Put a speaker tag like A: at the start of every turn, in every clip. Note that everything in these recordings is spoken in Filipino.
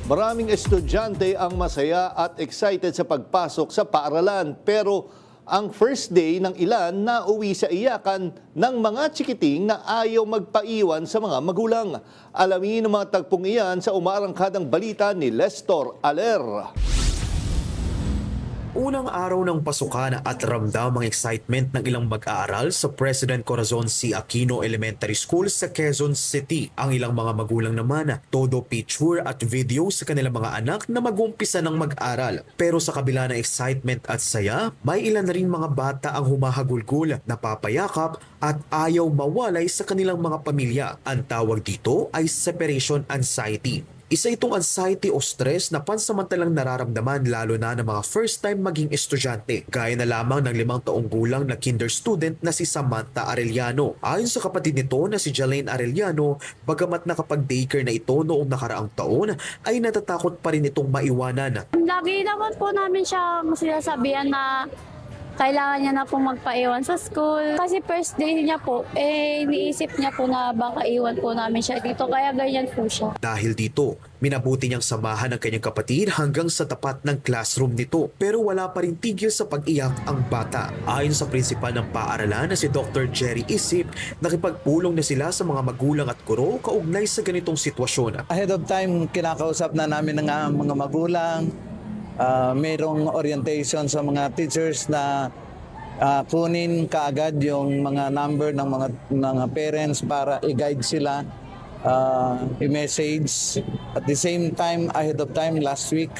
A: Maraming estudyante ang masaya at excited sa pagpasok sa paaralan, pero ang first day ng ilan na uwi sa iyakan ng mga chikiting na ayaw magpaiwan sa mga magulang. Alamin ang mga tagpong iyan sa umaarangkadang balita ni Lestor Aler.
B: Unang araw ng pasukan at ramdam ang excitement ng ilang mag-aaral sa President Corazon C. Aquino Elementary School sa Quezon City. Ang ilang mga magulang naman, todo picture at video sa kanilang mga anak na mag-umpisa ng mag-aral. Pero sa kabila ng excitement at saya, may ilan na rin mga bata ang humahagulgul, napapayakap at ayaw mawalay sa kanilang mga pamilya. Ang tawag dito ay separation anxiety. Isa itong anxiety o stress na pansamantalang nararamdaman lalo na ng mga first-time maging estudyante. Gaya na lamang ng 5 taong gulang na kinder student na si Samantha Arellano. Ayon sa kapatid nito na si Jalaine Arellano, bagamat nakapag-daycare na ito noong nakaraang taon, ay natatakot pa rin itong maiwanan.
C: Lagi naman po namin siya sinasabihan na kailangan niya na po magpaiwan sa school. Kasi first day niya po, iniisip niya po na baka iwan po namin siya dito. Kaya ganyan po siya.
B: Dahil dito, minabuti niyang samahan ng kanyang kapatid hanggang sa tapat ng classroom nito. Pero wala pa rin tigil sa pag-iyak ang bata. Ayon sa prinsipal ng paaralan na si Dr. Jerry Isip, nakipagpulong na sila sa mga magulang at guro kaugnay sa ganitong sitwasyon.
D: Ahead of time, kinakausap na namin ng mga magulang. Mayroong orientation sa mga teachers na kunin kaagad yung mga number ng mga parents para i-guide sila, i-message. At the same time, ahead of time, last week,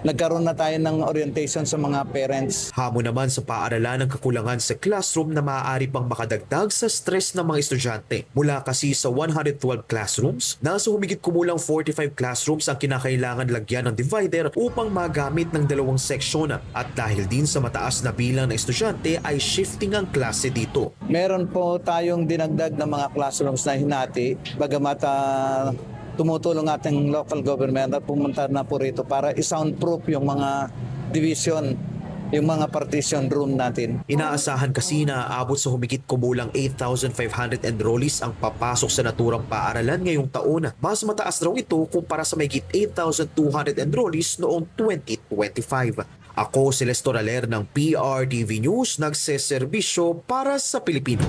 D: nagkaroon na tayo ng orientation sa mga parents.
B: Hamon naman sa paaralan ng kakulangan sa classroom na maaari pang makadagdag sa stress ng mga estudyante. Mula kasi sa 112 classrooms, nasa humigit kumulang 45 classrooms ang kinakailangan lagyan ng divider upang magamit ng 2 seksyon. At dahil din sa mataas na bilang ng estudyante ay shifting ang klase dito.
D: Meron po tayong dinagdag na mga classrooms na hinati, bagamat tumutulong ating local government at pumunta na po rito para i-soundproof yung mga division, yung mga partition room natin.
B: Inaasahan kasi na aabot sa humigit kumulang 8,500 enrollees ang papasok sa naturang paaralan ngayong taon. Mas mataas raw ito kumpara sa mahigit 8,200 enrollees noong 2025. Ako si Lestor Aler ng PRTV News, nagseserbisyo para sa Pilipino.